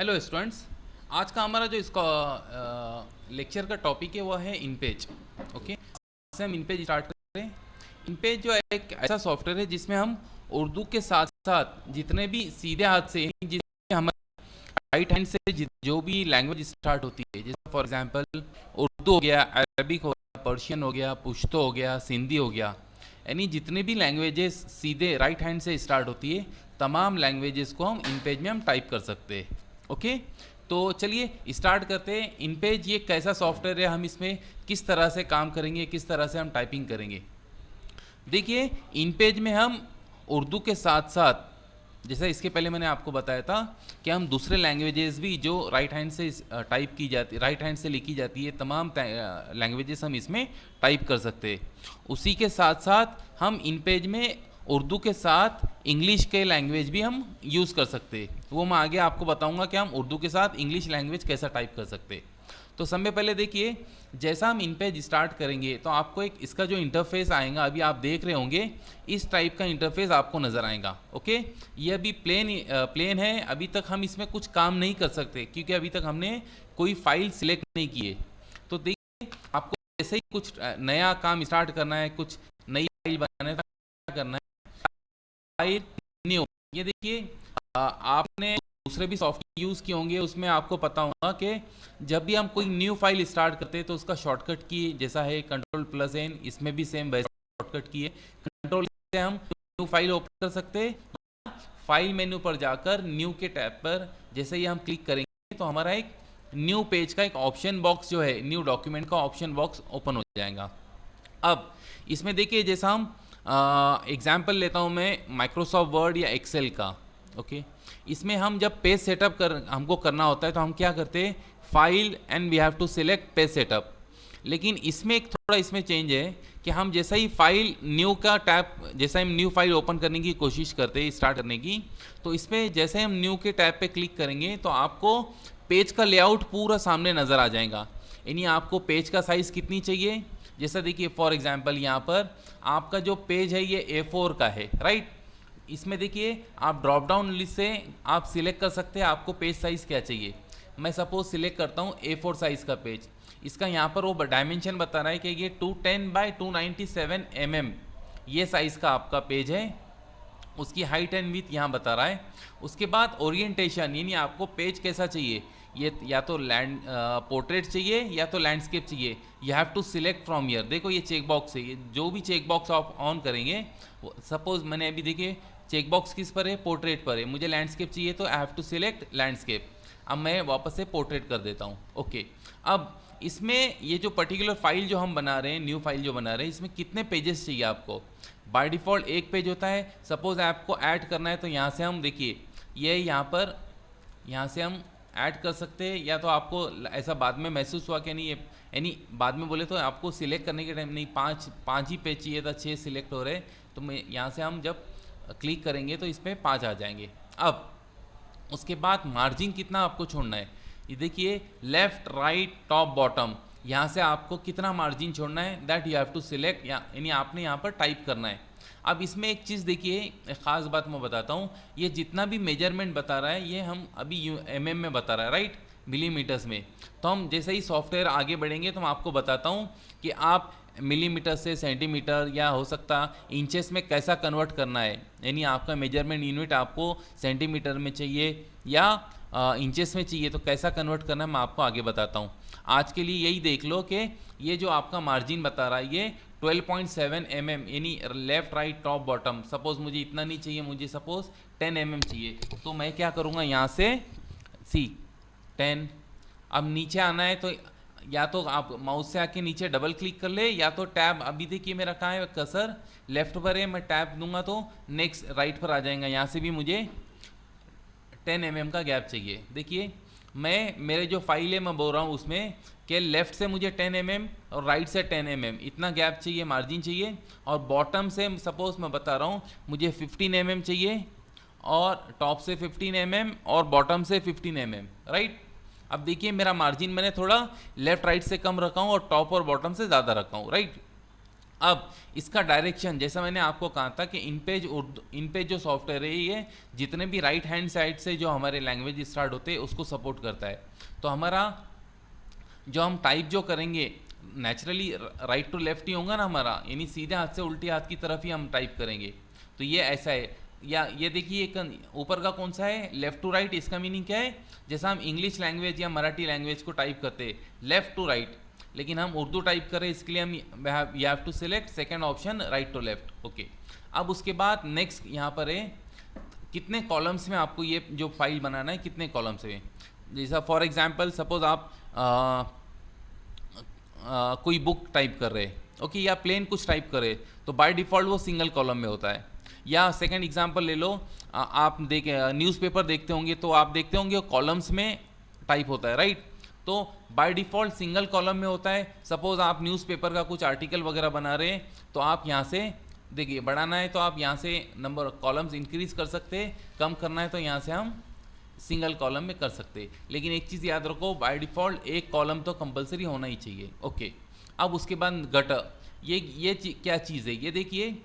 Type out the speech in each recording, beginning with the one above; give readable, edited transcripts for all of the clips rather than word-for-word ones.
Hello students. आज का हमारा जो इसका लेक्चर का टॉपिक है वो है इनपेज। ओके, से हम इनपेज स्टार्ट करें। इनपेज जो है एक ऐसा सॉफ्टवेयर है जिसमें हम उर्दू के साथ साथ जितने भी सीधे हाथ से जिसमें हमारे राइट हैंड से जो भी लैंग्वेज स्टार्ट होती है, जैसे फॉर एग्जांपल उर्दू हो गया, अरबिक हो गया, पर्शियन हो गया, पुश्तो हो गया, सिंधी हो गया, यानी जितने भी लैंग्वेजेस सीधे राइट हैंड से स्टार्ट होती है तमाम लैंग्वेजेस को हम इनपेज में हम टाइप कर सकते हैं। ओके, तो चलिए स्टार्ट करते हैं। इनपेज ये कैसा सॉफ्टवेयर है, हम इसमें किस तरह से काम करेंगे, किस तरह से हम टाइपिंग करेंगे। देखिए, इनपेज में हम उर्दू के साथ साथ, जैसा इसके पहले मैंने आपको बताया था कि हम दूसरे लैंग्वेजेस भी जो राइट हैंड से टाइप की जाती, राइट हैंड से लिखी जाती है, तमाम लैंग्वेजेस हम इसमें टाइप कर सकते हैं। उसी के साथ साथ हम इन पेज में उर्दू के साथ इंग्लिश के लैंग्वेज भी हम यूज़ कर सकते हैं। वो मैं आगे आपको बताऊंगा कि हम उर्दू के साथ इंग्लिश लैंग्वेज कैसा टाइप कर सकते हैं। तो सबसे पहले देखिए, जैसा हम इन पेज स्टार्ट करेंगे तो आपको एक इसका जो इंटरफेस आएगा, अभी आप देख रहे होंगे इस टाइप का इंटरफेस आपको नज़र आएगा। ओके, ये अभी प्लेन है, अभी तक हम इसमें कुछ काम नहीं कर सकते क्योंकि अभी तक हमने कोई फाइल सिलेक्ट नहीं की है। तो देखिए, आपको जैसे ही कुछ नया काम स्टार्ट करना है, कुछ नई फाइल बनाने का करना है, फाइल न्यू, ये देखिए आपने दूसरे भी सॉफ्टवेयर यूज़ किए होंगे, उसमें आपको पता होगा कि जब भी हम कोई न्यू फाइल स्टार्ट करते हैं तो उसका शॉर्टकट की जैसा है Ctrl+N, इसमें भी सेम वैसे शॉर्टकट की है। कंट्रोल से हम न्यू फाइल ओपन कर सकते हैं। फाइल मेन्यू पर जाकर न्यू के टैब पर जैसे ही हम क्लिक करेंगे तो हमारा एक न्यू पेज का एक ऑप्शन बॉक्स जो है, न्यू डॉक्यूमेंट का ऑप्शन बॉक्स ओपन हो जाएगा। अब इसमें देखिए, जैसा हम एग्जाम्पल लेता हूँ मैं माइक्रोसॉफ्ट वर्ड या एक्सेल का। ओके, इसमें हम जब पेज सेटअप हमको करना होता है तो हम क्या करते हैं, file and we have to select page setup. लेकिन इसमें एक थोड़ा इसमें चेंज है कि हम जैसा ही फाइल न्यू का टैब, जैसा हम न्यू फाइल ओपन करने की कोशिश करते हैं स्टार्ट करने की, तो इसमें जैसे हम न्यू के टैब पे क्लिक करेंगे तो आपको पेज का लेआउट पूरा सामने नज़र आ जाएगा। यानी आपको पेज का साइज़ कितनी चाहिए, जैसा देखिए फॉर एग्जांपल यहाँ पर आपका जो पेज है ये A4 का है, राइट। इसमें देखिए आप ड्रॉप डाउन लिस्ट से आप सिलेक्ट कर सकते हैं आपको पेज साइज़ क्या चाहिए। मैं सपोज सिलेक्ट करता हूँ A4 साइज़ का पेज। इसका यहाँ पर वो डायमेंशन बता रहा है कि ये 210 बाई 297 mm ये साइज़ का आपका पेज है। उसकी हाइट एंड विथ यहाँ बता रहा है। उसके बाद ओरिएंटेशन, यानी आपको पेज कैसा चाहिए, ये या तो पोर्ट्रेट चाहिए या तो लैंडस्केप चाहिए। You have to select from here. देखो ये चेक बॉक्स है, ये जो भी चेक बॉक्स आप ऑन करेंगे, सपोज मैंने अभी देखिए चेक बॉक्स किस पर है, पोर्ट्रेट पर है, मुझे लैंडस्केप चाहिए तो I have to select landscape. अब मैं वापस से पोर्ट्रेट कर देता हूँ। ओके, अब इसमें ये जो पर्टिकुलर फाइल जो हम बना रहे हैं, न्यू फाइल जो बना रहे हैं, इसमें कितने पेजेस चाहिए आपको। बाय डिफ़ॉल्ट एक पेज होता है। सपोज आपको ऐड करना है तो यहाँ से हम देखिए ये यहाँ से हम ऐड कर सकते हैं, या तो आपको ऐसा बाद में महसूस हुआ कि नहीं ये, यानी बाद में बोले तो आपको सिलेक्ट करने के टाइम नहीं पाँच ही पेज चाहिए था, 6 सिलेक्ट हो रहे, तो मैं यहाँ से हम जब क्लिक करेंगे तो इसमें 5 आ जाएंगे। अब उसके बाद मार्जिन कितना आपको छोड़ना है, ये देखिए लेफ्ट राइट टॉप बॉटम, यहाँ से आपको कितना मार्जिन छोड़ना है, that you have to select, यानी आपने यहाँ पर टाइप करना है। अब इसमें एक चीज़ देखिए, एक ख़ास बात मैं बताता हूँ, ये जितना भी मेजरमेंट बता रहा है ये हम अभी mm में बता रहा है, राइट, मिलीमीटर्स में। तो हम जैसे ही सॉफ्टवेयर आगे बढ़ेंगे तो मैं आपको बताता हूँ कि आप मिलीमीटर से सेंटीमीटर या हो सकता इंचेस में कैसा कन्वर्ट करना है, यानी आपका मेजरमेंट यूनिट आपको सेंटीमीटर में चाहिए या इंचेस में चाहिए, तो कैसा कन्वर्ट करना है मैं आपको आगे बताता हूँ। आज के लिए यही देख लो कि ये जो आपका मार्जिन बता रहा है ये 12.7 mm, यानी left right top bottom. Suppose मुझे इतना नहीं चाहिए, मुझे सपोज 10 mm चाहिए, तो मैं क्या करूँगा, यहाँ से सी 10। अब नीचे आना है तो या तो आप माउस से आके नीचे डबल क्लिक कर ले, या तो टैब, अभी देखिए मेरा कहाँ है कर्सर, लेफ्ट पर है, मैं टैब दूंगा तो नेक्स्ट राइट पर आ जाएगा। यहाँ से भी मुझे 10 mm का गैप चाहिए। देखिए मैं मेरे जो फाइल है मैं बोल रहा हूँ उसमें कि लेफ़्ट से मुझे 10 mm और राइट से 10 mm इतना गैप चाहिए, मार्जिन चाहिए। और बॉटम से सपोज मैं बता रहा हूँ मुझे 15 mm चाहिए, और टॉप से 15 mm और बॉटम से 15 mm, राइट। अब देखिए मेरा मार्जिन मैंने थोड़ा लेफ़्ट राइट से कम रखा हूँ और टॉप और बॉटम से ज़्यादा रखा हूँ, राइट। अब इसका डायरेक्शन, जैसा मैंने आपको कहा था कि इन पेज जो सॉफ्टवेयर है ये जितने भी राइट हैंड साइड से जो हमारे लैंग्वेज स्टार्ट होते हैं उसको सपोर्ट करता है। तो हमारा जो हम टाइप जो करेंगे नेचुरली राइट टू लेफ्ट ही होगा ना हमारा, यानी सीधे हाथ से उल्टे हाथ की तरफ ही हम टाइप करेंगे। तो ये ऐसा है, या ये देखिए ऊपर का कौन सा है, लेफ्ट टू राइट। इसका मीनिंग क्या है, जैसा हम इंग्लिश लैंग्वेज या मराठी लैंग्वेज को टाइप करते हैं लेफ्ट टू राइट, लेकिन हम उर्दू टाइप करें इसके लिए हम you have to select second option right to left. Okay, अब उसके बाद नेक्स्ट यहाँ पर है कितने कॉलम्स में आपको ये जो फाइल बनाना है, कितने कॉलम्स में। जैसा फॉर एग्जांपल सपोज आप कोई बुक टाइप कर रहे हैं, ओके, या प्लेन कुछ टाइप कर रहे हैं, तो बाय डिफ़ॉल्ट वो सिंगल कॉलम में होता है। या सेकंड एग्जांपल ले लो, आप न्यूज़पेपर देखते होंगे तो आप देखते होंगे कॉलम्स में टाइप होता है, राइट। तो बाय डिफ़ॉल्ट सिंगल कॉलम में होता है। सपोज आप न्यूज़पेपर का कुछ आर्टिकल वगैरह बना रहे हैं, तो आप यहाँ से देखिए बढ़ाना है तो आप यहाँ से नंबर कॉलम्स इंक्रीज कर सकते हैं, कम करना है तो यहाँ से हम सिंगल कॉलम में कर सकते हैं। लेकिन एक चीज़ याद रखो, बाय डिफ़ॉल्ट एक कॉलम तो कंपलसरी होना ही चाहिए। ओके, अब उसके बाद गटर, क्या चीज़ है ये देखिए।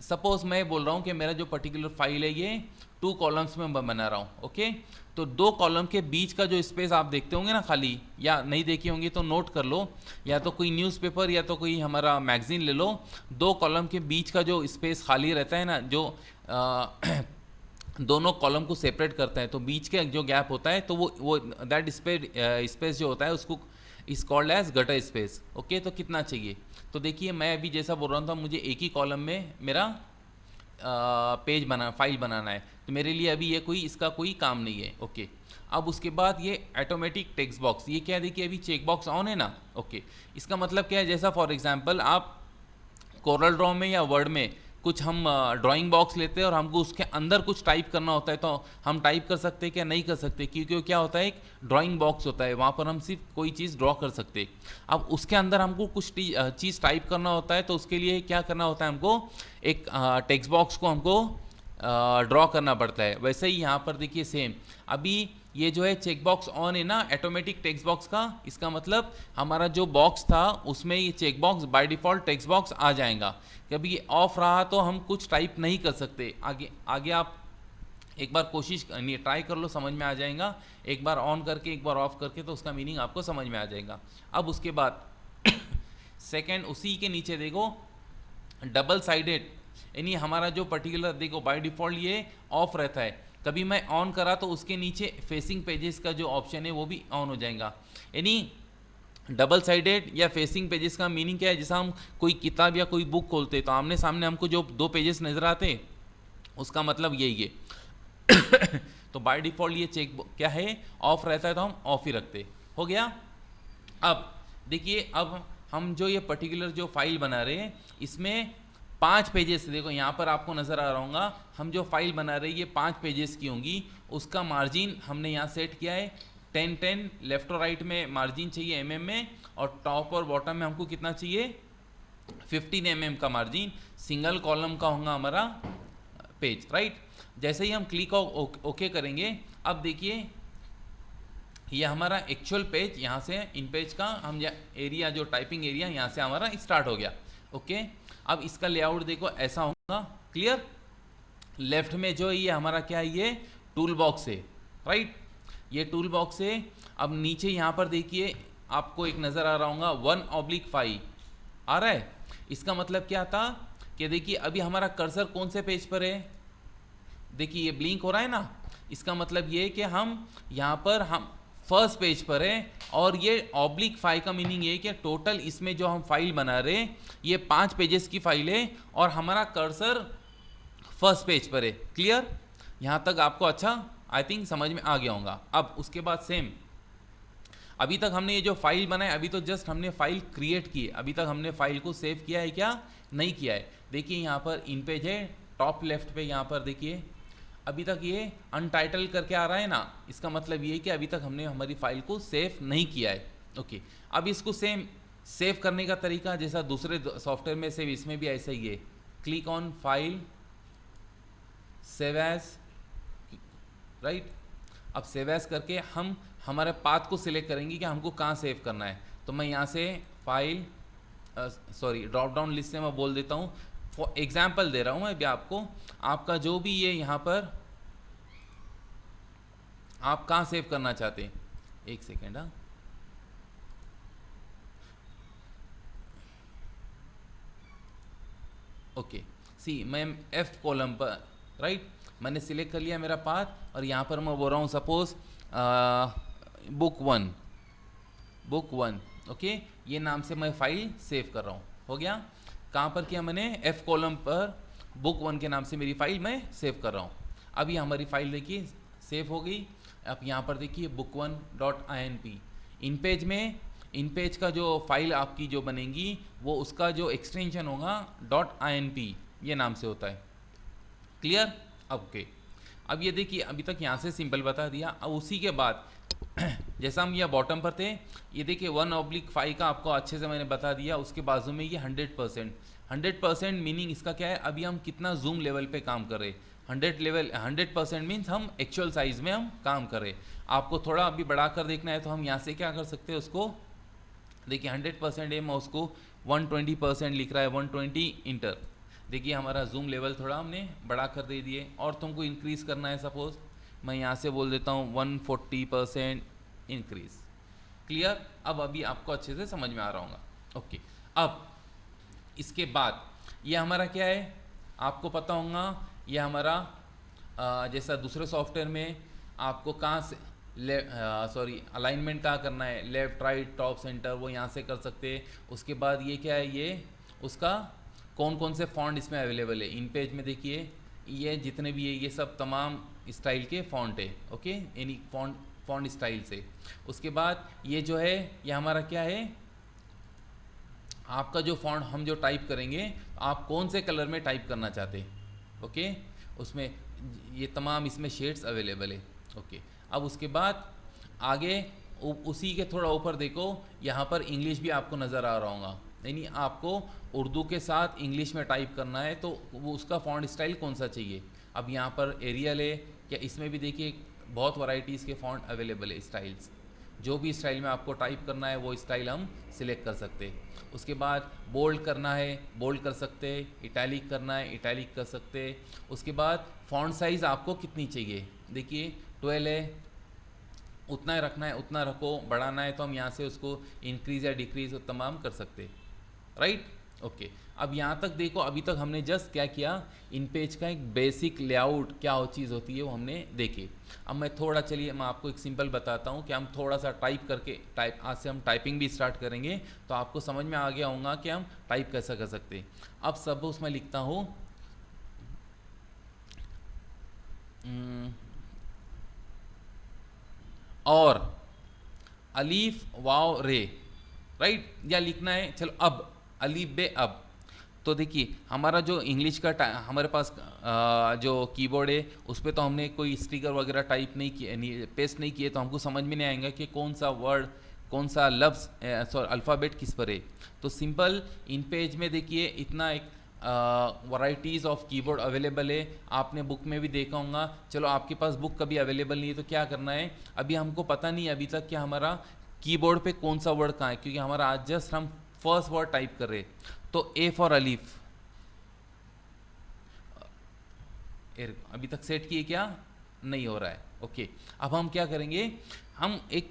सपोज मैं बोल रहा हूँ कि मेरा जो पर्टिकुलर फाइल है ये 2 कॉलम्स में बना रहा हूँ, ओके। तो 2 कॉलम के बीच का जो स्पेस आप देखते होंगे ना खाली, या नहीं देखे होंगे तो नोट कर लो, या तो कोई न्यूज़पेपर या तो कोई हमारा मैगजीन ले लो, 2 कॉलम के बीच का जो स्पेस खाली रहता है ना, जो दोनों कॉलम को सेपरेट करता है, तो बीच के जो गैप होता है तो वो दैट स्पेस जो होता है उसको is called as gutter space. Okay, तो कितना चाहिए, तो देखिए मैं अभी जैसा बोल रहा था मुझे एक ही कॉलम में मेरा फाइल बनाना है, तो मेरे लिए अभी ये इसका कोई काम नहीं है। ओके, अब उसके बाद ये ऑटोमेटिक टेक्स्ट बॉक्स, ये क्या है देखिए, अभी चेक बॉक्स ऑन है ना। ओके, इसका मतलब क्या है, जैसा फॉर एग्जांपल आप कोरल ड्रॉ में या वर्ड में कुछ हम ड्राइंग बॉक्स लेते हैं और हमको उसके अंदर कुछ टाइप करना होता है, तो हम टाइप कर सकते हैं क्या, नहीं कर सकते, क्योंकि क्या होता है एक ड्राइंग बॉक्स होता है, वहाँ पर हम सिर्फ कोई चीज़ ड्रॉ कर सकते हैं। अब उसके अंदर हमको कुछ चीज़ टाइप करना होता है, तो उसके लिए क्या करना होता है, हमको एक टेक्स्ट बॉक्स को हमको ड्रॉ करना पड़ता है। वैसे ही यहाँ पर देखिए सेम, अभी ये जो है चेक बॉक्स ऑन है ना ऑटोमेटिक टेक्स्ट बॉक्स का, इसका मतलब हमारा जो बॉक्स था उसमें ये check box by default text box आ जाएगा। कभी ये ऑफ रहा तो हम कुछ टाइप नहीं कर सकते। आगे आप एक बार कोशिश ट्राई कर लो, समझ में आ जाएगा। एक बार ऑन करके एक बार ऑफ करके तो उसका मीनिंग आपको समझ में आ जाएगा। अब उसके बाद सेकेंड उसी के नीचे देखो डबल साइडेड, यानी हमारा जो पर्टिकुलर देखो बाय डिफ़ॉल्ट ये ऑफ रहता है, कभी मैं ऑन करा तो उसके नीचे फेसिंग पेजेस का जो ऑप्शन है वो भी ऑन हो जाएगा। यानी डबल साइडेड या फेसिंग पेजेस का मीनिंग क्या है, जैसा हम कोई किताब या कोई बुक खोलते तो आमने सामने हमको जो 2 पेजेस नजर आते, उसका मतलब यही है। तो बाय डिफ़ॉल्ट ये चेक क्या है, ऑफ रहता है, तो हम ऑफ ही रखते। हो गया। अब देखिए, अब हम जो ये पर्टिकुलर जो फाइल बना रहे हैं इसमें 5 पेजेस, देखो यहाँ पर आपको नज़र आ रहा होगा, हम जो फाइल बना रहे हैं ये 5 पेजेस की होंगी। उसका मार्जिन हमने यहाँ सेट किया है 10-10, लेफ्ट और राइट में मार्जिन चाहिए mm में, और टॉप और बॉटम में हमको कितना चाहिए 15 mm का मार्जिन। सिंगल कॉलम का होगा हमारा पेज, राइट। जैसे ही हम क्लिक ओके करेंगे, अब देखिए ये हमारा एक्चुअल पेज यहाँ से इन पेज का हम एरिया जो टाइपिंग एरिया यहाँ से हमारा स्टार्ट हो गया। ओके, अब इसका लेआउट देखो ऐसा होगा, क्लियर। लेफ्ट में जो ये हमारा क्या है, ये टूल बॉक्स है, राइट, ये टूल बॉक्स है। अब नीचे यहाँ पर देखिए आपको एक नज़र आ रहा होगा 1/5 आ रहा है। इसका मतलब क्या था कि देखिए अभी हमारा कर्सर कौन से पेज पर है, देखिए ये ब्लिंक हो रहा है ना, इसका मतलब ये है कि हम यहाँ पर हम फर्स्ट पेज पर है, और ये (5) का मीनिंग ये है कि टोटल इसमें जो हम फाइल बना रहे हैं ये 5 पेजेस की फाइल है, और हमारा कर्सर फर्स्ट पेज पर है। क्लियर, यहाँ तक आपको अच्छा आई थिंक समझ में आ गया होगा। अब उसके बाद सेम, अभी तक हमने ये जो फाइल बनाया, अभी तो जस्ट हमने फाइल क्रिएट की है, अभी तक हमने फाइल को सेव किया है क्या, नहीं किया है। देखिए यहाँ पर इन पेज है, टॉप लेफ्ट पे यहाँ पर देखिए अभी तक ये अनटाइटल करके आ रहा है ना, इसका मतलब ये है कि अभी तक हमने हमारी फाइल को सेव नहीं किया है। ओके, अब इसको सेव करने का तरीका जैसा दूसरे सॉफ्टवेयर में सेव, इसमें भी ऐसा ही है। Click on file, save as, right. अब सेव एज करके हम हमारे पाथ को सिलेक्ट करेंगे कि हमको कहाँ सेव करना है। तो मैं यहाँ से file, sorry drop down list से मैं बोल देता हूँ, फॉर एग्जाम्पल दे रहा हूँ मैं अभी आपको। आपका जो भी ये यहाँ पर आप कहाँ सेव करना चाहते हैं, एक सेकेंड। हाँ, ओके, सी मैं एफ कॉलम पर, राइट, मैंने सिलेक्ट कर लिया मेरा पाथ, और यहाँ पर मैं बोल रहा हूँ सपोज बुक वन, ओके, ये नाम से मैं फाइल सेव कर रहा हूँ। हो गया, कहाँ पर किया मैंने, एफ कॉलम पर बुक वन के नाम से मेरी फाइल मैं सेव कर रहा हूँ। अभी हमारी फाइल देखिए सेव हो गई। अब यहाँ पर देखिए book1.inp, इन पेज का जो फाइल आपकी जो बनेगी वो उसका जो एक्सटेंशन होगा .inp ये नाम से होता है। क्लियर? ओके, अब ये देखिए अभी तक यहाँ से सिंपल बता दिया। अब उसी के बाद जैसा हम ये बॉटम पर थे, ये देखिए 1/5 का आपको अच्छे से मैंने बता दिया। उसके बाजू में ये 100% मीनिंग इसका क्या है, अभी हम कितना जूम लेवल पे काम कर रहे हैं। 100% मीन्स हम एक्चुअल साइज में हम काम कर रहे हैं। आपको थोड़ा अभी बढ़ा कर देखना है तो हम यहाँ से क्या कर सकते हैं, उसको देखिए 100% है, मैं उसको 120% लिख रहा है, 120 इंटर। देखिए हमारा जूम लेवल थोड़ा हमने बढ़ा कर दे दिए। और तुमको इंक्रीज़ करना है, सपोज मैं यहाँ से बोल देता हूँ 140% इंक्रीज। क्लियर? अब अभी आपको अच्छे से समझ में आ रहा होगा। ओके, अब इसके बाद ये हमारा क्या है आपको पता होगा, ये हमारा जैसा दूसरे सॉफ्टवेयर में आपको कहाँ से सॉरी अलाइनमेंट कहाँ करना है, लेफ्ट राइट टॉप सेंटर, वो यहाँ से कर सकते हैं। उसके बाद ये क्या है, ये उसका कौन कौन से फॉन्ट इसमें अवेलेबल है। इन पेज में देखिए ये जितने भी है ये सब तमाम स्टाइल के फॉन्ट है, ओके, यानी फॉन्ट स्टाइल से। उसके बाद ये जो है ये हमारा क्या है, आपका जो फॉन्ट हम जो टाइप करेंगे आप कौन से कलर में टाइप करना चाहते हैं, ओके, उसमें ये तमाम इसमें शेड्स अवेलेबल है। ओके, अब उसके बाद आगे उसी के थोड़ा ऊपर देखो, यहाँ पर इंग्लिश भी आपको नज़र आ रहा होगा, यानी आपको उर्दू के साथ इंग्लिश में टाइप करना है तो वो उसका फॉन्ट स्टाइल कौन सा चाहिए। अब यहाँ पर एरियल है, या इसमें भी देखिए बहुत वैरायटीज़ के फॉन्ट अवेलेबल है, स्टाइल्स। जो भी स्टाइल में आपको टाइप करना है वो स्टाइल हम सिलेक्ट कर सकते हैं। उसके बाद बोल्ड करना है बोल्ड कर सकते हैं, इटैलिक करना है इटैलिक कर सकते हैं। उसके बाद फॉन्ट साइज़ आपको कितनी चाहिए, देखिए 12 है, उतना ही रखना है उतना रखो, बढ़ाना है तो हम यहाँ से उसको इंक्रीज़ या डिक्रीज़ तमाम कर सकते हैं, राइट। ओके, अब यहाँ तक देखो, अभी तक हमने जस्ट क्या किया, इन पेज का एक बेसिक लेआउट क्या हो चीज़ होती है वो हमने देखी। अब मैं थोड़ा, चलिए मैं आपको एक सिंपल बताता हूँ कि हम थोड़ा सा टाइप करके आज से हम टाइपिंग भी स्टार्ट करेंगे तो आपको समझ में आ गया होगा कि हम टाइप कैसा कर सकते हैं। अब सपोज मैं लिखता हूँ और अलीफ वाव रे, राइट, या लिखना है चलो अब अलीफ बे अब। तो देखिए हमारा जो इंग्लिश का हमारे पास जो कीबोर्ड है उस पर तो हमने कोई स्टिकर वगैरह टाइप नहीं किए, पेस्ट नहीं किए, तो हमको समझ में नहीं आएगा कि कौन सा वर्ड कौन सा लफ्ज़ सॉरी अल्फ़ाबेट किस पर है। तो सिंपल इन पेज में देखिए इतना एक वैराइटीज़ ऑफ कीबोर्ड अवेलेबल है, आपने बुक में भी देखा होगा। चलो आपके पास बुक कभी अवेलेबल नहीं है तो क्या करना है, अभी हमको पता नहीं अभी तक कि हमारा कीबोर्ड पे कौन सा वर्ड कहाँ है, क्योंकि हमारा आज जस्ट हम फर्स्ट वर्ड टाइप कर रहे हैं। तो ए फॉर अलीफ अभी तक सेट किए क्या, नहीं हो रहा है। ओके, अब हम क्या करेंगे, हम एक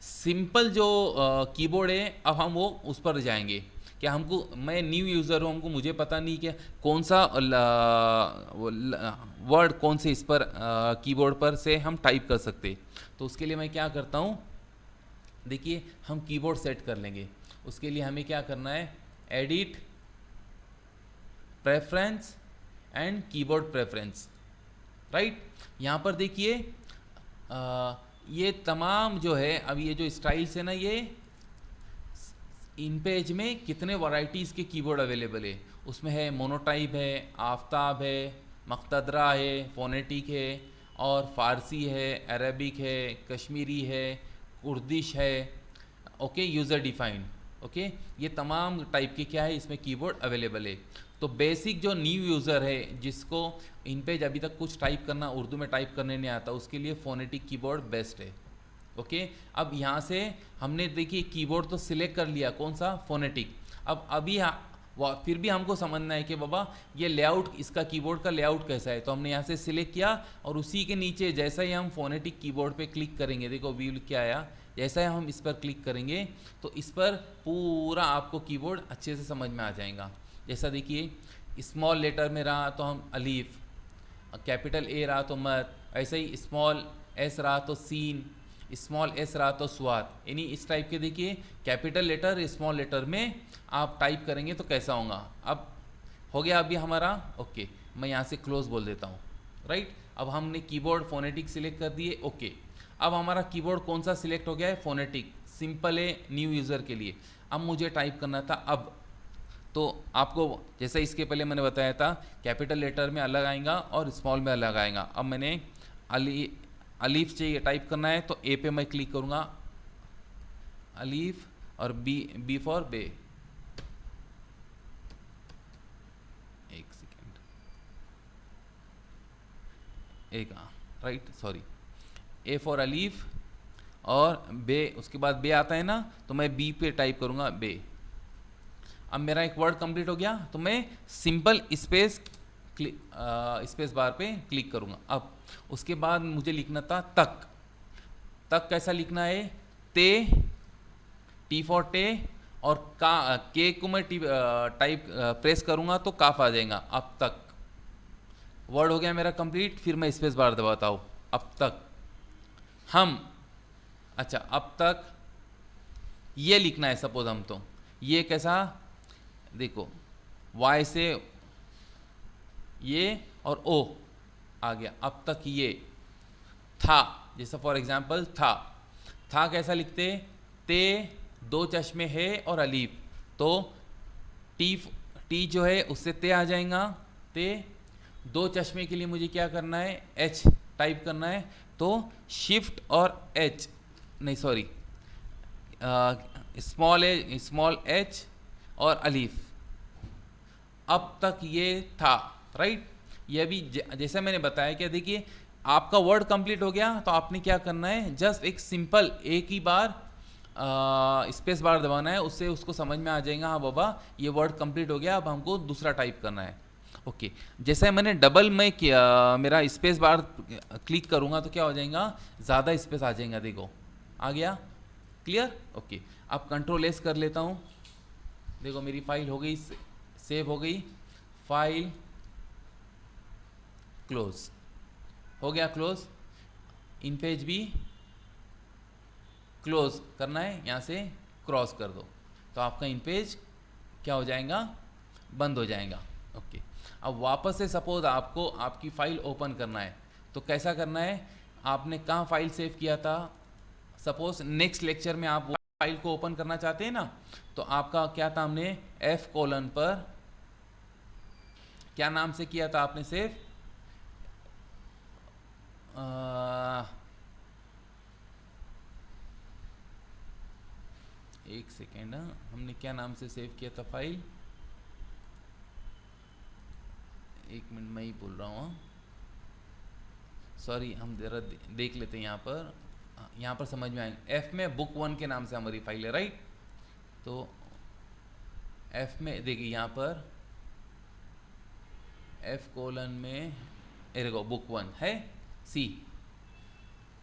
सिंपल जो कीबोर्ड है अब हम वो उस पर जाएंगे। क्या हमको, मैं न्यू यूज़र हूँ, हमको मुझे पता नहीं क्या कौन सा वर्ड कौन से इस पर कीबोर्ड पर से हम टाइप कर सकते। तो उसके लिए मैं क्या करता हूँ, देखिए हम कीबोर्ड सेट कर लेंगे। उसके लिए हमें क्या करना है, edit preference and keyboard preference, right. यहाँ पर देखिए ये तमाम जो है, अब ये जो स्टाइल्स है ना, ये इन पेज में कितने वैरायटीज़ के कीबोर्ड अवेलेबल है, उसमें है मोनोटाइप है, आफ्ताब है, मख्तदरा है, फोनेटिक है, और फ़ारसी है, अरबिक है, कश्मीरी है, कुर्दिश है, ओके, यूज़र डिफाइंड, ओके, ये तमाम टाइप के क्या है इसमें कीबोर्ड अवेलेबल है। तो बेसिक जो न्यू यूज़र है जिसको इन पेज अभी तक कुछ टाइप करना उर्दू में टाइप करने नहीं आता, उसके लिए फोनेटिक कीबोर्ड बेस्ट है। ओके, अब यहाँ से हमने देखिए कीबोर्ड तो सिलेक्ट कर लिया, कौन सा, फोनेटिक। अब अभी फिर भी हमको समझना है कि बाबा ये लेआउट, इसका कीबोर्ड का लेआउट कैसा है। तो हमने यहाँ से सिलेक्ट किया और उसी के नीचे जैसा ही हम फोनेटिक कीबोर्ड पे क्लिक करेंगे, देखो व्यू लिख के आया, जैसा ही हम इस पर क्लिक करेंगे तो इस पर पूरा आपको कीबोर्ड अच्छे से समझ में आ जाएगा। जैसा देखिए स्मॉल लेटर में रहा तो हम अलीफ, कैपिटल ए रहा तो मत, ऐसे ही स्मॉल एस रहा तो सीन, स्मॉल एस रहा तो स्वाद, यानी इस टाइप के देखिए कैपिटल लेटर स्मॉल लेटर में आप टाइप करेंगे तो कैसा होगा। अब हो गया अभी हमारा, ओके, मैं यहाँ से क्लोज बोल देता हूँ, राइट। अब हमने कीबोर्ड फोनेटिक सिलेक्ट कर दिए, ओके। अब हमारा कीबोर्ड कौन सा सिलेक्ट हो गया है, फोनेटिक, सिंपल है न्यू यूज़र के लिए। अब मुझे टाइप करना था, अब तो आपको जैसे इसके पहले मैंने बताया था कैपिटल लेटर में अलग आएगा और स्मॉल में अलग आएगा। अब मैंने अलीफ चाहिए टाइप करना है तो ए पे मैं क्लिक करूँगा, अलीफ, और बी फॉर बे। एक सेकेंड, एक, right, sorry, A for Alif और बे, उसके बाद बे आता है ना, तो मैं बी पे टाइप करूँगा बे। अब मेरा एक वर्ड कंप्लीट हो गया तो मैं सिंपल स्पेस स्पेस बार पे क्लिक करूँगा। अब उसके बाद मुझे लिखना था तक। तक कैसा लिखना है, ते, टी फॉर टे, और के को मैं टाइप प्रेस करूँगा तो काफ आ जाएगा। अब तक वर्ड हो गया मेरा कंप्लीट। फिर मैं स्पेस बार दबाता हूँ, अब तक हम, अच्छा, अब तक ये लिखना है सपोज हम, तो ये कैसा, देखो वाई से ये और ओ आ गया। अब तक ये था, जैसा फॉर एग्जांपल था कैसा लिखते, ते, दो चश्मे है और अलीफ, तो टी जो है उससे ते आ जाएगा, ते। दो चश्मे के लिए मुझे क्या करना है, एच टाइप करना है, तो शिफ्ट और एच, नहीं सॉरी, स्मॉल एच और अलीफ। अब तक ये था, राइट। ये भी जैसे मैंने बताया, क्या देखिए आपका वर्ड कंप्लीट हो गया तो आपने क्या करना है, जस्ट एक सिंपल एक ही बार स्पेस बार दबाना है, उससे उसको समझ में आ जाएगा, हाँ बाबा ये वर्ड कंप्लीट हो गया, अब हमको दूसरा टाइप करना है। ओके, जैसे मैंने डबल में किया, मेरा स्पेस बार क्लिक करूँगा तो क्या हो जाएगा, ज़्यादा स्पेस आ जाएगा, देखो आ गया, क्लियर। ओके, अब कंट्रोल एस कर लेता हूँ, देखो मेरी फाइल हो गई, सेव हो गई, फाइल क्लोज हो गया, क्लोज। इन पेज भी क्लोज करना है, यहाँ से क्रॉस कर दो तो आपका इन पेज क्या हो जाएगा, बंद हो जाएगा। ओके, अब वापस से सपोज आपको आपकी फाइल ओपन करना है तो कैसा करना है, आपने कहाँ फाइल सेव किया था, सपोज नेक्स्ट लेक्चर में आप वो फाइल को ओपन करना चाहते हैं ना, तो आपका क्या था, हमने F कोलन पर क्या नाम से किया था आपने सेव, एक सेकेंड, हमने क्या नाम से सेव किया था फाइल, एक मिनट मैं ही बोल रहा हूँ, सॉरी, हम जरा देख लेते हैं यहाँ पर समझ में आएगा। एफ में बुक 1 के नाम से हमारी फाइल है, राइट। तो एफ में देखिए यहाँ पर एफ कोलन में देखो बुक 1 है, सी,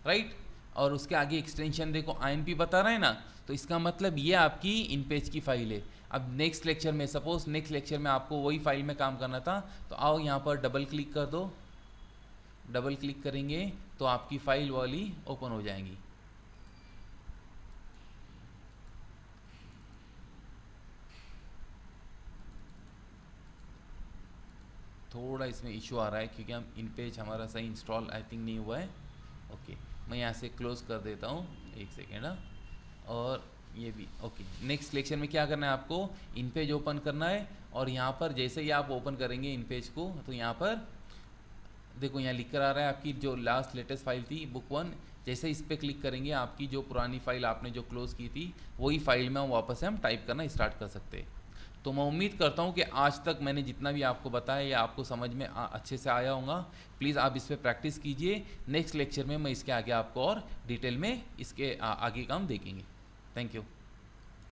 राइट, और उसके आगे एक्सटेंशन देखो INP बता रहा है ना, तो इसका मतलब ये आपकी इन पेज की फाइल है। अब नेक्स्ट लेक्चर में, सपोज नेक्स्ट लेक्चर में आपको वही फाइल में काम करना था, तो आओ यहाँ पर डबल क्लिक कर दो, डबल क्लिक करेंगे तो आपकी फाइल वाली ओपन हो जाएंगी। थोड़ा इसमें इशू आ रहा है क्योंकि हम इन पेज हमारा सही इंस्टॉल आई थिंक नहीं हुआ है। ओके, मैं यहाँ से क्लोज कर देता हूँ, एक सेकेंड, और ये भी ओके। नेक्स्ट लेक्चर में क्या करना है, आपको इन पेज ओपन करना है, और यहाँ पर जैसे ही आप ओपन करेंगे इन पेज को तो यहाँ पर देखो यहाँ लिख कर आ रहा है आपकी जो लास्ट लेटेस्ट फाइल थी बुक 1, जैसे इस पर क्लिक करेंगे आपकी जो पुरानी फाइल आपने जो क्लोज की थी वही फाइल में वापस से हम टाइप करना स्टार्ट कर सकते हैं। तो मैं उम्मीद करता हूँ कि आज तक मैंने जितना भी आपको बताया ये आपको समझ में अच्छे से आया होगा। प्लीज़ आप इस पर प्रैक्टिस कीजिए। नेक्स्ट लेक्चर में मैं इसके आगे आपको और डिटेल में इसके आगे काम देखेंगे। Thank you.